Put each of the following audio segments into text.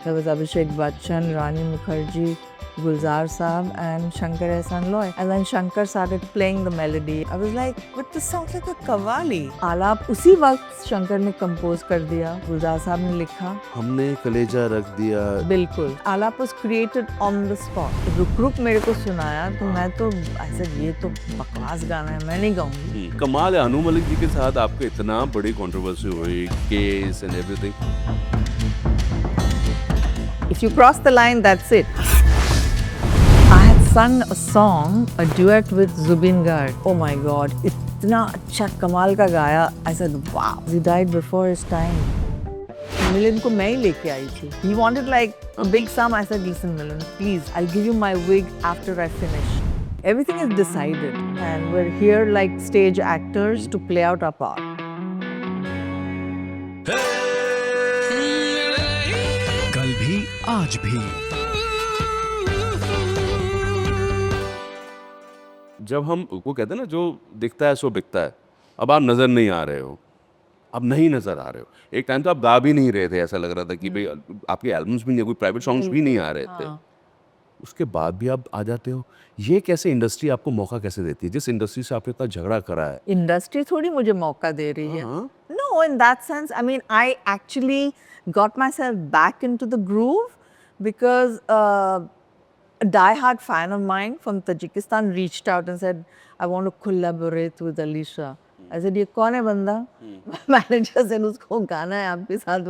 There was Abhishek Bachchan, Rani Mukherjee, Gulzar Saab and Shankar Ehsaan Loy. And then Shankar started playing the melody. I was like, but this sounds like a qawwali. आलाप उसी वक्त शंकर ने compose कर दिया, गुलजार साहब ने लिखा. हमने कलेजा रख दिया. बिल्कुल. आलाप was created on the spot. रुक रुक मेरे को सुनाया तो मैं तो ऐसे ये तो बकवास गाना है, मैं नहीं गाऊंगी. कमाल है, अनु मलिक जी के साथ आपको इतना बड़ी कंट्रोवर्सी हुई, case and everything. If you cross the line, that's it. I had sung a song, a duet with Zubin Garg. Oh my God, इतना अच्छा कमाल का गाया. I said, wow. He died before his time. मिलन को मैं ही लेके आई थी. He wanted like a big sum. I said, listen, Milan, please, I'll give you my wig after I finish. Everything is decided, and we're here like stage actors to play out our part. कल भी आज भी जब हम वो कहते हैं ना, जो दिखता है सो बिकता है. अब आप नज़र नहीं आ रहे हो, अब नहीं नज़र आ रहे हो. एक टाइम तो आप गा भी नहीं रहे थे, ऐसा लग रहा था कि भाई आपके एल्बम्स भी नहीं, कोई प्राइवेट सॉन्ग्स भी नहीं आ रहे थे. उसके बाद भी आप आ जाते हो. ये कैसे इंडस्ट्री आपको मौका कैसे देती है, जिस इंडस्ट्री से आपने इतना झगड़ा करा है? इंडस्ट्री थोड़ी मुझे मौका दे रही है. हाँ. No, in that sense, I mean, I actually got myself back into the groove because a die-hard fan of mine from Tajikistan reached out and said, I want to collaborate with Alisha. I said, ये कौन है बंदा? Manager से उसको गाना है आपके साथ.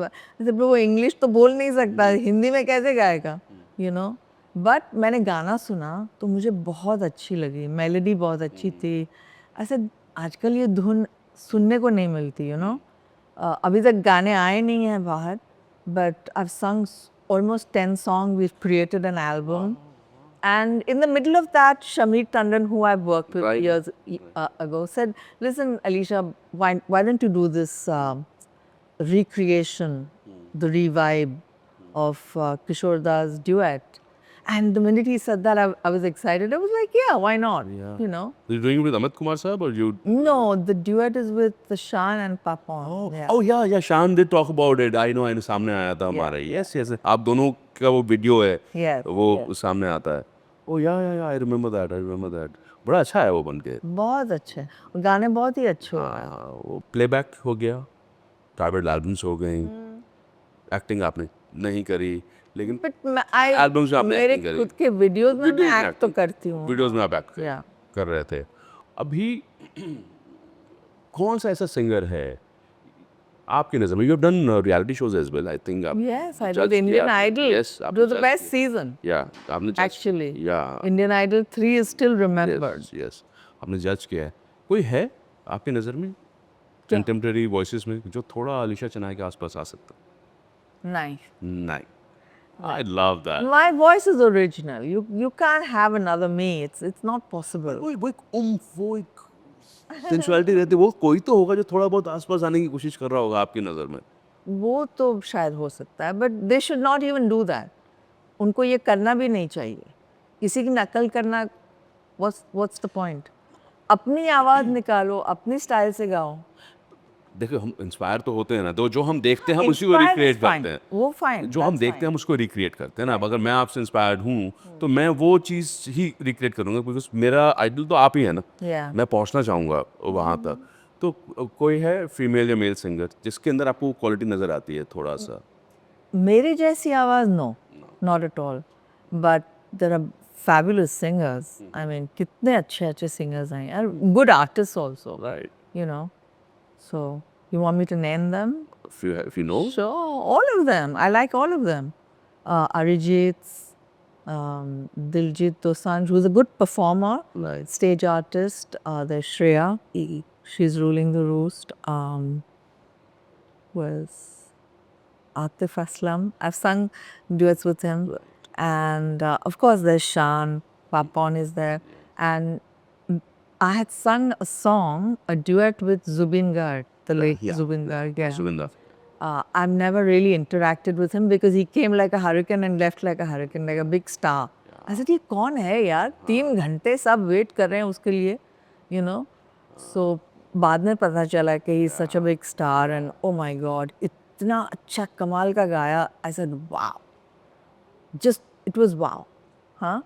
I said, वो इंग्लिश तो बोल नहीं सकता, हिंदी में कैसे गाएगा? You know? बट मैंने गाना सुना तो मुझे बहुत अच्छी लगी, मेलोडी बहुत अच्छी थी. ऐसे आजकल ये धुन सुनने को नहीं मिलती, यू नो. अभी तक गाने आए नहीं हैं बाहर, बट आई हैव संग almost 10 songs. We've created an album. And in the middle of that, Shamir Tandon, who I've worked with Right. years ago, said, listen, Alisha, why don't you do this recreation, the revive of Kishore Das duet? And the minute he said that, I was excited. I was like, yeah, why not? Yeah. You know? You're doing it with Amit Kumar sahab or you? No, the duet is with Shan and Papon. Oh yeah, Shan did talk about it. I know, सामने आया था हमारे. Yes, आप दोनों का वो video है, Yes, वो yes. सामने आता है. Oh yeah, I remember that. बड़ा अच्छा है वो बन के. बहुत अच्छे. और गाने बहुत ही अच्छे हो. हाँ, वो प्लेबैक हो गया, प्राइवेट एल्बम्स हो गई, एक्टिंग आपने नहीं करी, लेकिन But एल्बम्स में आपने मेरे एक्टिंग करी. खुद के वीडियोस में Videos मैं में एक्ट तो acting. करती हूँ. वीडियोस में आप एक्ट Yeah. कर रहे थे. अभी कौन सा ऐसा सिंगर है आपकी नज़र में? You have done reality shows as well, I think. आप Yes, I judge did Indian किया. Idol. Yes, It आपने was the judge best किया. season. Yeah, आपने judge Actually. Yeah. Indian Idol 3 is still remembered. Yes, आपने जज किया है. कोई है आपकी नज़र में कंटेम्प्रेरी वॉइसेस में जो थोड़ा अलीशा चनाय के आसपास आ सकता? Nice. नहीं. I love that. My voice is original. You can't have another me. It's not possible. वो एक वो एक सेंसुअलिटी रहती है. वो कोई तो होगा जो थोड़ा बहुत आसपास आने की कोशिश कर रहा होगा आपकी नज़र में. वो तो शायद हो सकता है, but they should not even do that. उनको ये करना भी नहीं चाहिए. किसी की नकल करना, what's the point? अपनी आवाज़ निकालो, अपनी स्टाइल से गाओ. देखो, हम इंस्पायर तो होते हैं ना, तो जो हम देखते हैं हम उसी को Inspired रिक्रिएट is fine. करते हैं. वो fine. जो हम that's देखते हैं fine. हम उसको रिक्रिएट करते हैं ना. अब अगर मैं आपसे इंस्पायर्ड हूँ तो मैं वो चीज़ ही रिक्रिएट करूँगा, बिकॉज मेरा आइडल तो आप ही है ना. Yeah. मैं पहुँचना चाहूँगा वहाँ तक. तो कोई है फीमेल या मेल सिंगर जिसके अंदर आपको क्वालिटी नज़र आती है थोड़ा सा? मेरी जैसी आवाज़ no, not at all. But there are fabulous singers. I mean, कितने अच्छे singers हैं यार. Good artists also. Right. You know. So, you want me to name them? If you know. Sure, all of them. I like all of them. Arijit, Diljit Dosanjh, who's a good performer, Right. stage artist. There's Shreya. She's ruling the roost. Who else? Atif Aslam. I've sung duets with him. And of course, there's Shan. Papon is there. And I had sung a song, a duet with Zubin Garg, the late Yeah. Zubin Garg. Yeah. Suvinda. I've never really interacted with him because he came like a hurricane and left like a hurricane, like a big star. I said, ये कौन है यार? 3 घंटे सब wait कर रहे हैं उसके लिए, you know. So बाद में पता चला कि he's such a big star and oh my God, इतना अच्छा कमाल का गाया. I said, wow. just it was wow, हाँ.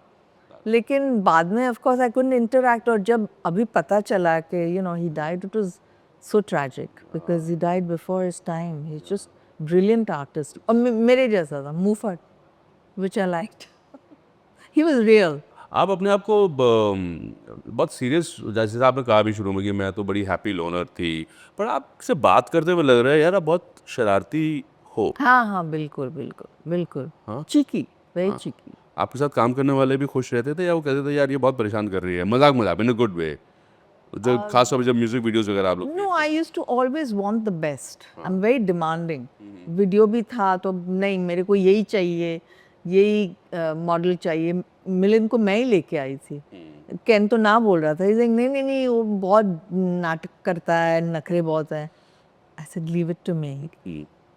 लेकिन बाद में of course I couldn't interact, और जब अभी पता चला कि you know he died, it was so tragic because he died before his time. He's just brilliant artist. और मेरे जैसा था, मुफट, which I liked. He was real. आप अपने आप को बहुत सीरियस, जैसे आपने कहा भी शुरू में कि मैं तो बड़ी हैप्पी लोनर थी, पर आपसे बात करते हुए लग रहा है यार आप बहुत शरारती हो। हाँ हाँ, बिल्कुल बिल्कुल बिल्कुल. हाँ? Cheeky, very cheeky. आपके साथ काम करने वाले भी खुश रहते थे या वो कहते थे यार ये बहुत परेशान कर रही है, मजाक मजाक इन अ गुड वे, जब खास तौर पर जब म्यूजिक वीडियोस वगैरह आप लोग No, I used to always want the best. I'm very demanding. Video भी था तो नहीं, मेरे को यही चाहिए, यही मॉडल चाहिए. मिलिंद को मैं ही लेके आई थी. केन तो ना बोल रहा था. He's like, नहीं नहीं नहीं, वो बहुत नाटक करता है, नखरे बहुत है. I said, leave it to me.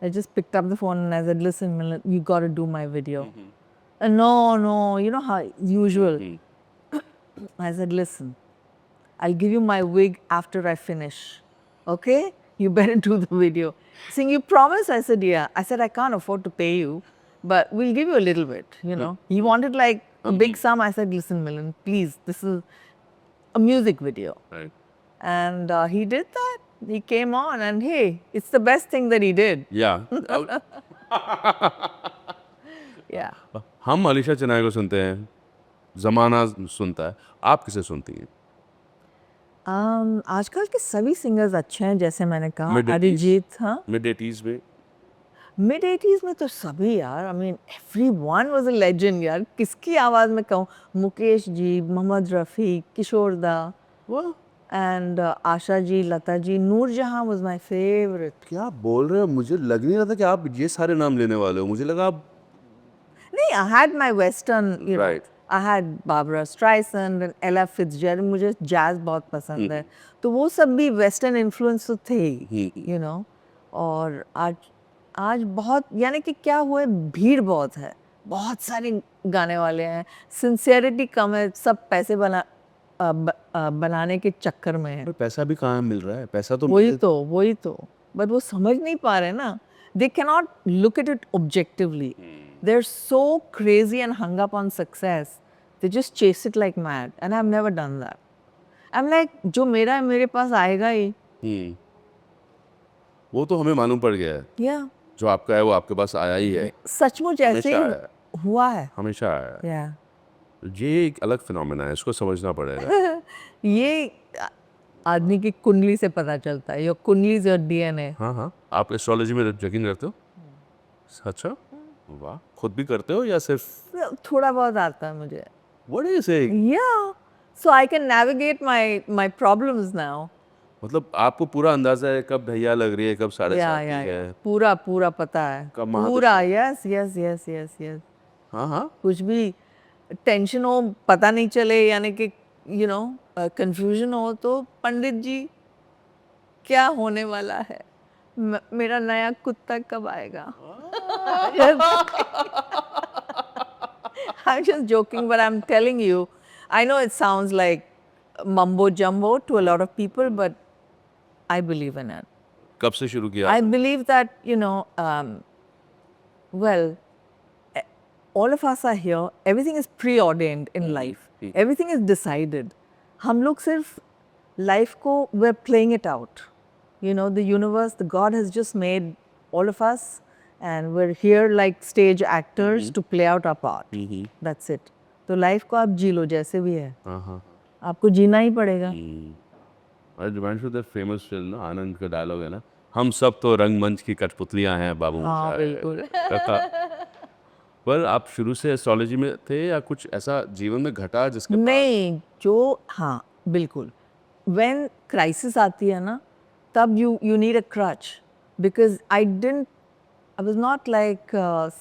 I just picked up the phone and I said, listen, Milind, you got to do my video. No, no, you know how usual. I said, listen, I'll give you my wig after I finish. Okay? You better do the video. Saying, you promise? I said, yeah. I said, I can't afford to pay you, but we'll give you a little bit, you know. He wanted like a big sum. I said, listen, Milind, please, this is a music video. Right. And he did that. He came on and hey, it's the best thing that he did. या Yeah. हम अलीशा चिनाई को सुनते हैं, जमाना सुनता है, आप किसे सुनती हैं? आजकल के सभी सिंगर्स अच्छे हैं, जैसे मैंने कहा. Mid-80s? अरिजीत, हाँ. मिड-80s में मिड 80s में तो सभी यार. I mean everyone was a legend यार. किसकी आवाज़ में कहूँ? Mukesh ji, Mohammad Rafi, Kishore da, and Asha ji, Lata ji, Noorjahan was my favourite. क्या बोल रहे हो? मुझे लग नहीं रहा था कि आप ये सारे नाम लेने वाले हो, मुझे लगा आप नहीं, I had my western, you know. Right. I had Barbara Streisand and Ella Fitzgerald. मुझे जैज बहुत पसंद है, तो वो सब भी वेस्टर्न इन्फ्लुएंस तो थे ही, यू नो. और आज बहुत, यानी कि क्या हुआ है, भीड़ बहुत है, बहुत सारे गाने वाले हैं, सिंसियरिटी कम है, सब पैसे बनाने के चक्कर में है. पर पैसा भी कहाँ मिल रहा है? पैसा तो वही तो बट वो समझ नहीं पा रहे ना. They cannot look at it objectively. They are so crazy and hung up on success. They just chase it like mad and I have never done that. I am like, जो मेरा है मेरे पास आएगा ही. वो तो हमें मालूम पड़ गया है, या जो आपका है वो आपके पास आया ही है, सचमुच ऐसे हमेशा ही आया, हुआ है. हमेशा आया है। या ये एक अलग फिनोमेना है, इसको समझना पड़ेगा। ये आदमी की कुंडली से पता चलता है. योर कुंडली इज योर डीएनए. हाँ हाँ, आप एस्ट्रोलॉजी में यकीन रखते हो? अच्छा, वाह, खुद भी करते हो या सिर्फ? थोड़ा बहुत आता है मुझे. What is it? Yeah. So I can navigate my problems now. मतलब आपको पूरा अंदाजा है कब भैया लग रही है, कब साढ़े Yeah, सात yeah, की yeah. है? पूरा पता है. कब महादशा? पूरा, yes. हाँ हाँ, कुछ भी टेंशन हो, पता नहीं चले, यानी कि यू नो कंफ्यूजन हो, तो पंडित जी क्या होने वाला है, मेरा नया कुत्ता कब आएगा. I'm just joking, but I'm telling you, I know it sounds like mumbo jumbo to a lot of people, but I believe in it. कब से शुरू किया? I believe that, you know, well, all of us are here. Everything is preordained in life. Everything is decided. हम लोग सिर्फ life को we're playing it out. You know, the universe, the God has just made all of us, and we're here like stage actors to play out our part. That's it. तो life को आप जी लो जैसे भी है. हाँ हाँ। आपको जीना ही पड़ेगा. और रिमाइंड्स दैट फेमस फिल्म ना, आनंद का डायलॉग है ना, हम सब तो रंगमंच की कठपुतलियां हैं बाबू। हाँ, बिल्कुल. पर आप शुरू से एस्ट्रोलॉजी में थे या कुछ ऐसा जीवन में घटा जिसके नहीं, जो, हाँ बिल्कुल, when crisis आती है ना, तब you need a crutch, because I was not like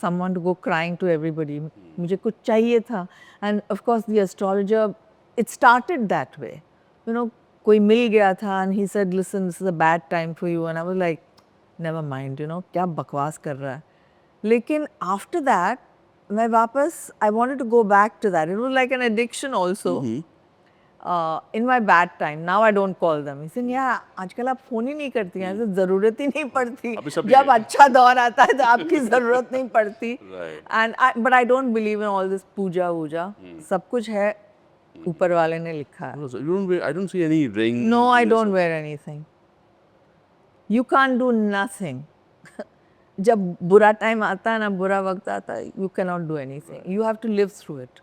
someone to go crying to everybody. मुझे कुछ चाहिए था, and of course the astrologer, it started that way. You know, कोई मिल गया था and he said, listen, this is a bad time for you, and I was like, never mind, you know, क्या बकवास कर रहा है. लेकिन after that, मैं वापस, I wanted to go back to that. It was like an addiction also. in my bad time. Now I don't call them. He said, yeah, आजकल आप फोन ही नहीं करती हैं, ऐसे ज़रूरत ही नहीं पड़ती. अभी सब जब ये- अच्छा दौर आता है तो आपकी ज़रूरत नहीं पड़ती. Right. But I don't believe in all this पूजा वूजा. सब कुछ है ऊपर वाले ने लिखा है. No, so I don't see any ring. No, I don't wear anything. You can't do nothing. जब बुरा टाइम आता है ना, बुरा वक्त आता है, you cannot do anything. You have to live through it.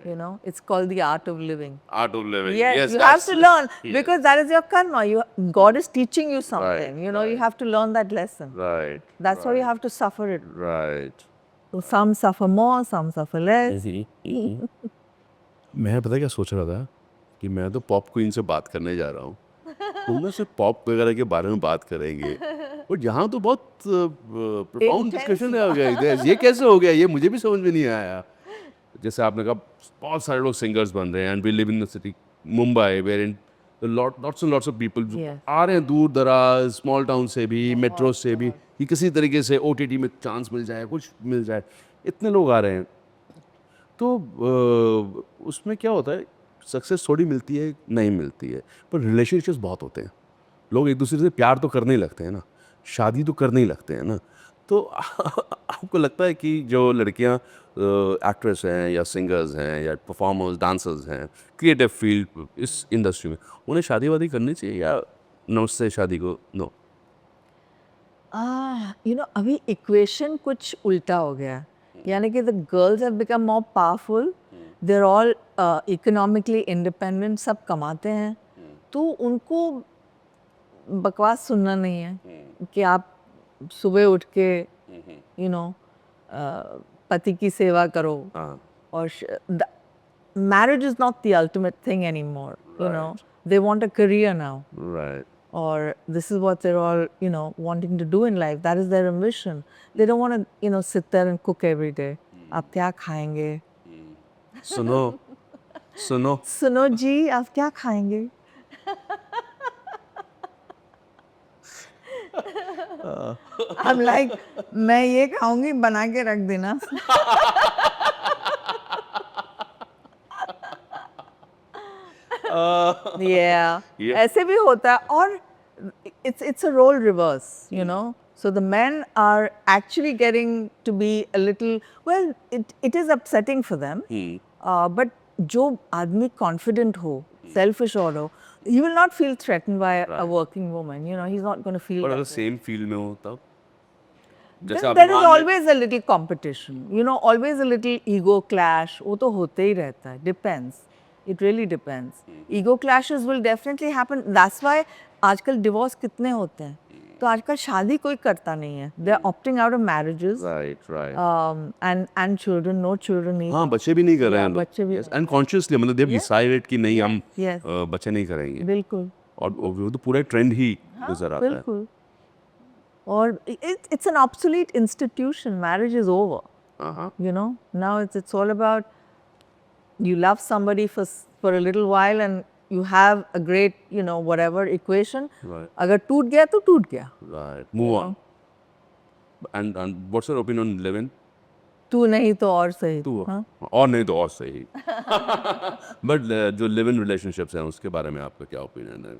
You know, it's called the art of living. Art of living. Yes, you have that's- to learn Yes. because that is your karma. God is teaching you something. Right, You know, you have to learn that lesson. Right. That's why you have to suffer it. Right. So some suffer more, some suffer less. मैं पता क्या सोच रहा था कि मैं तो pop queen से बात करने जा रहा हूँ, तुम ना सिर्फ पॉप वगैरह के बारे में बात करेंगे, और यहाँ तो बहुत प्रोफाउंड Intense डिस्कशन हो गया इधर. ये कैसे हो गया, ये मुझे भी समझ में नहीं आया. जैसे आपने कहा बहुत सारे लोग सिंगर्स बन रहे हैं, and we live in the city Mumbai where in lots and lots of people Yes. आ रहे हैं दूर दराज स्मॉल टाउन से भी, मेट्रो से भी, कि किसी तरीके से ओटीटी में चांस मिल जाए, कुछ मिल जाए. इतने लोग आ रहे हैं, तो उसमें क्या होता है, सक्सेस थोड़ी मिलती है, नहीं मिलती है, पर रिलेशनशिप्स बहुत होते हैं. लोग एक दूसरे से प्यार तो करने ही लगते हैं ना, शादी तो करने ही लगते हैं ना. तो आपको लगता है कि जो लड़कियां एक्ट्रेस हैं या सिंगर्स हैं या परफॉर्मर्स डांसर्स हैं, क्रिएटिव फील्ड इस इंडस्ट्री में, उन्हें शादी वादी करनी चाहिए या नमस्ते शादी को नो? अभी इक्वेशन कुछ उल्टा हो गया. यानी कि the girls have become more powerful. They are all economically independent, सब कमाते हैं, तो उनको बकवास सुनना नहीं है कि आप सुबह उठ के पति की सेवा करो. हाँ. और marriage is not the ultimate thing anymore. You know, they want a career now. Right. Or this is what they're all, wanting to do in life. That is their ambition. They don't want to, sit there and cook every day. आप क्या खाएंगे? सुनो सुनो सुनो जी, आप क्या खाएंगे? I'm like, मैं ये खाऊंगी, बना के रख देना. Yeah. Yeah. ऐसे भी होता है. और it's a role reverse, So the men are actually getting to be a little, well, it is upsetting for them. But जो आदमी confident हो, self-assured हो, he will not feel threatened by a working woman. He's not going to feel और that अगर way. Same field में हो तब Then जैसे आप there is मान लें- always a little competition, always a little ego clash. वो तो होते ही रहता है. Depends. It really depends. Ego clashes will definitely happen. That's why आजकल divorce कितने होते हैं. तो आजकल शादी कोई करता नहीं है. They are opting out of marriages. right. And children, no children need. हाँ, बच्चे भी नहीं कर रहे हैं Yeah, लोग. बच्चे भी Yes, unconsciously मतलब they've decided कि नहीं हम Yes. बच्चे नहीं करेंगे, बिल्कुल. और वो तो पूरा ट्रेंड ही गुजर आता है. बिल्कुल. और it's an obsolete institution. Marriage is over. हाँ. Now it's all about you love somebody for a little while and you have a great, whatever equation. Right. अगर टूट गया तो टूट गया. Right. Move on. And what's your opinion on living? तू नहीं तो और सही. तू हाँ? और नहीं तो और सही. बट जो लिव इन रिलेशनशिप्स हैं उसके बारे में आपका क्या ओपिनियन है?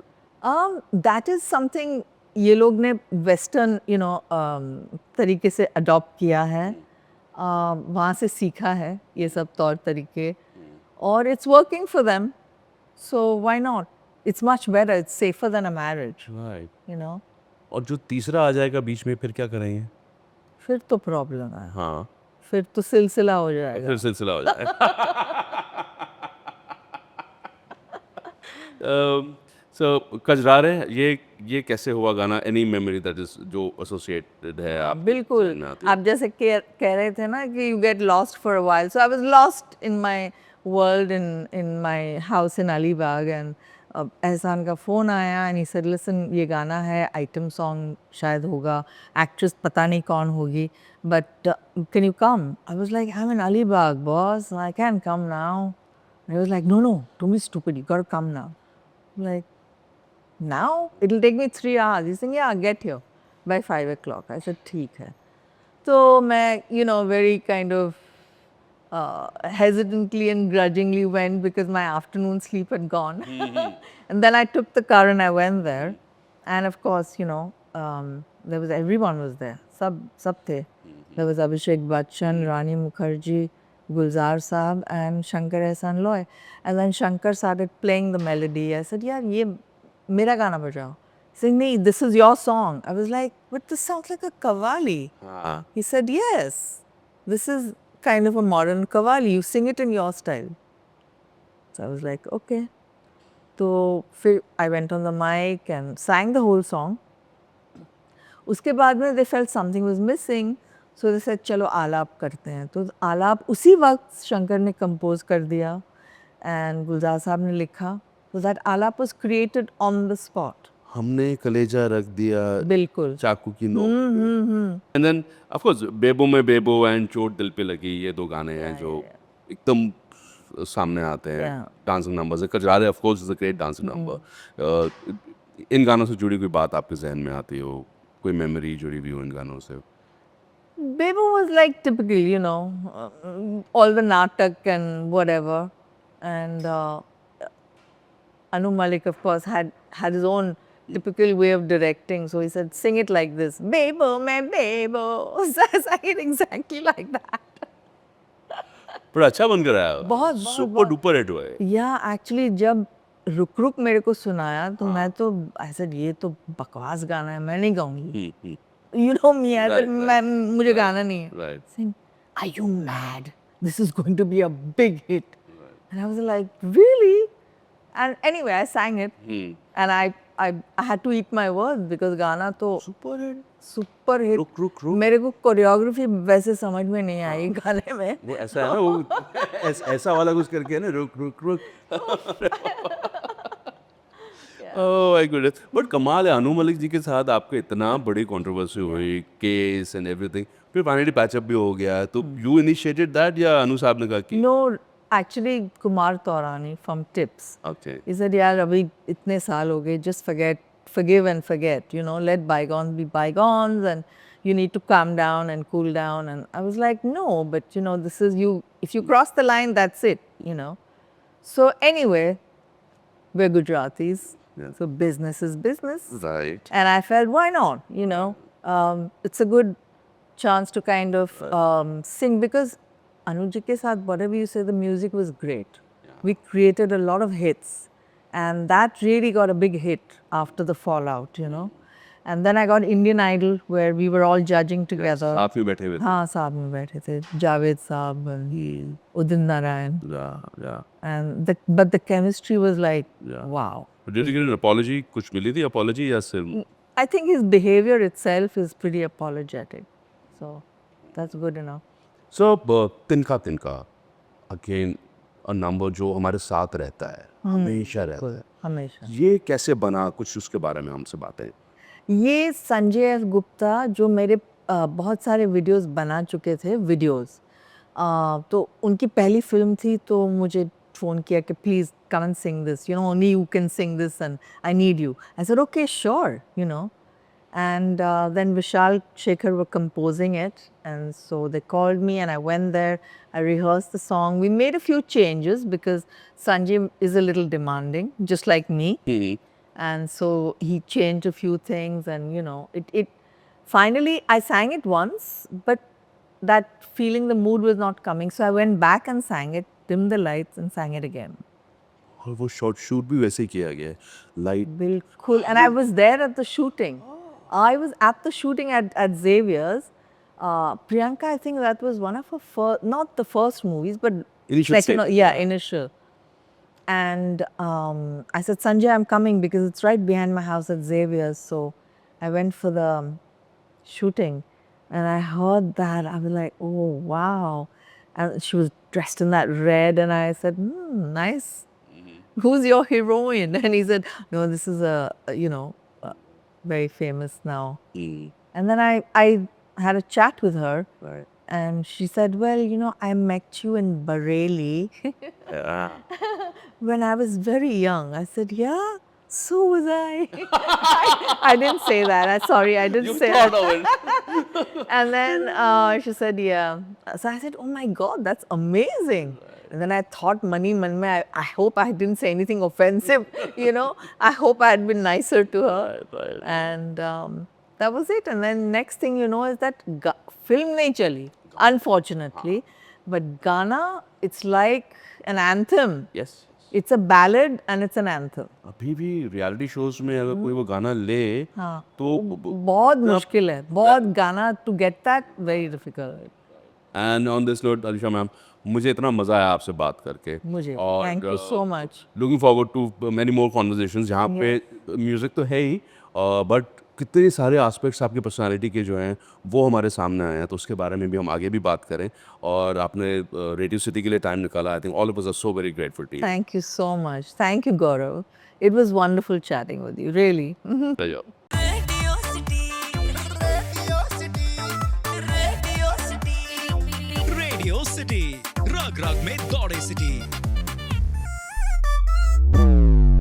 That is something ये लोग ने वेस्टर्न तरीके से अडॉप्ट किया है. वहाँ से सीखा है ये सब तौर तरीके, और it's working for them. So why not? It's much better. It's safer than a marriage. Right. और जो तीसरा आ जाएगा बीच में फिर क्या करेंगे? फिर तो प्रॉब्लम है. हाँ, फिर तो सिलसिला हो जाएगा. फिर सिलसिला हो जाए. So कजरारे ये कैसे हुआ गाना? एनी मेमोरी दैट इज जो एसोसिएटेड है आप? बिल्कुल. आप जैसे कह रहे थे ना कि you get lost for a while. So I was lost in my world in my house in Alibag, and एहसान का फ़ोन आया and he said, listen, ये गाना है, आइटम सॉन्ग शायद होगा, एक्ट्रेस पता नहीं कौन होगी, but can you come? I was like, I'm in Alibag, boss, I can't come now. And he was like, no, don't be stupid, you got to come now. I'm like, now? It'll take me 3 hours. He's saying, yeah, get here by 5 o'clock. I said, ठीक है. तो मैं, very kind of hesitantly and grudgingly went because my afternoon sleep had gone. And then I took the car and I went there. And of course, there was everyone was there. Sab the. There was Abhishek Bachchan, Rani Mukherjee, Gulzar Saab, and Shankar Ehsaan Loy. And then Shankar started playing the melody. I said, "Yeah, ye mera gana bajao." He said, "Nee, this is your song." I was like, "But this sounds like a qawwali." He said, "Yes, this is kind of a modern qawwali. You sing it in your style." So I was like, "Okay." So I went on the mic and sang the whole song. उसके बाद में they felt something was missing, so they said चलो आलाप करते हैं. तो आलाप उसी वक्त शंकर ने कंपोज कर दिया and गुलजार साहब ने लिखा. So that आलाप was created on the spot. हमने कलेजा रख दिया बिल्कुल. चाकू की नोक एंड देन ऑफ कोर्स बेबो में बेबो एंड चोट दिल पे लगी, ये दो गाने हैं जो एकदम सामने आते हैं. Yeah. Dancing numbers Kajrare of course is a great dancing number. इन गानों से जुड़ी कोई बात आपके जहन में आती हो, कोई मेमोरी जुड़ी हुई हो इन गानों से? Bebo was like typical, all the natak and whatever. And Anu Malik, of course, had his own typical way of directing. So he said, sing it like this. Bebo, mein bebo. So I sang it exactly like that. पर अच्छा बनकर आया. बहुत, super बहुत. Duper hit हुआ है. Yeah, actually, जब रुक रुक मेरे को सुनाया तो मैं तो I said, ये तो बकवास गाना है, मैं नहीं गाऊंगी. You know me, I said, मुझे गाना नहीं है. Right. Saying, are you mad? This is going to be a big hit. And I was like, really? And anyway, I sang it. And I had to eat my words because गाना तो super hit. Super hit. रुक रुक रुक. मेरे को choreography वैसे समझ में नहीं आई गाने में. वो ऐसा है ना, वो ऐसा वाला कुछ करके है ना, रुक रुक रुक. Oh my goodness. बट कमाल है, अनु मलिक जी के साथ आपको इतना बड़ी कंट्रोवर्सी हुई, केस एंड एवरीथिंग, फिर फाइनली पैचअप भी हो गया. तो यू इनिशिएटेड दैट या अनु साहब ने कहा कि? No, actually, Kumar Taurani from Tips. Okay. He said, यार अभी इतने साल हो गए, just forgive and forget, let bygones be bygones and you need to calm down and cool down. And I was like, no, but this is you, if you cross the line, that's it. So anyway, we're Gujaratis, so business is business. Right. And I felt, why not? It's a good chance to kind of sing because Anuj ke saath, whatever you say, the music was great. We created a lot of hits. And that really got a big hit after the fallout, And then I got Indian Idol where we were all judging together. आप भी बैठे हुए थे. हाँ, साथ में बैठे थे. Javed Saab and Udit Narayan. Yeah. And but the chemistry was like, Yeah. wow. Did you get an apology? कुछ मिली थी apology या सिर्फ? I think his behavior itself is pretty apologetic. So that's good enough. So तिनका तिनका again a number जो हमारे साथ रहता है, हमेशा रहता है. हमेशा. ये कैसे बना, कुछ उसके बारे में हमसे बातें. ये संजय एस गुप्ता जो मेरे बहुत सारे वीडियोस बना चुके थे तो उनकी पहली फिल्म थी तो मुझे फ़ोन किया कि please come and Singh this only you can sing this and I need you. I said okay sure and then Vishal Shekhar were composing it, and so they called me and I went there. I rehearsed the song. We made a few changes because Sanjay is a little demanding, just like me. And so he changed a few things and it finally I sang it once, but that feeling, the mood was not coming, so I went back and sang it, dimmed the lights and sang it again. और वो shoot भी वैसे ही किया गया है, light. Bilkul. And I was there at the shooting. I was at the shooting at Xavier's. Priyanka, I think that was one of her first, not the first movies, but Initial second, stage. yeah, initial. And I said, Sanjay, I'm coming because it's right behind my house at Xavier's. So I went for the shooting and I heard that. I was like, oh, wow. And she was dressed in that red and I said, nice. Who's your heroine? And he said, no, this is a very famous now. And then I had a chat with her. Right. And she said, well, I met you in Bareilly Yeah. when I was very young. I said, yeah. So was I. I didn't say that. Sorry, I didn't You say thought that. of it. And then she said, yeah. So I said, oh my God, that's amazing. And then I thought, mani man mein, I hope I didn't say anything offensive, you know. I hope I had been nicer to her. Right. And that was it. And then next thing you know is that film nahi chali, unfortunately. But Ghana, it's like an anthem. Yes. It's a ballad and it's an anthem. अभी भी reality shows में अगर कोई वो गाना ले हाँ, तो बहुत मुश्किल है, बहुत गाना to get that very difficult. And on this note Alisha ma'am मुझे इतना मजा आया आपसे बात करके मुझे thank you so much. Looking forward to many more conversations जहाँ पे म्यूजिक तो है ही बट कितने सारे एस्पेक्ट्स आपकी पर्सनालिटी के जो हैं वो हमारे सामने आए हैं तो उसके बारे में भी हम आगे भी बात करें और आपने रेडियो सिटी के लिए टाइम निकाला I think all of us are so very grateful to Thank you so much. Thank you, Gaurav. It was wonderful chatting with you, really. You Radio City. Radio City. Radio City. Radio city रग रग में दौड़े city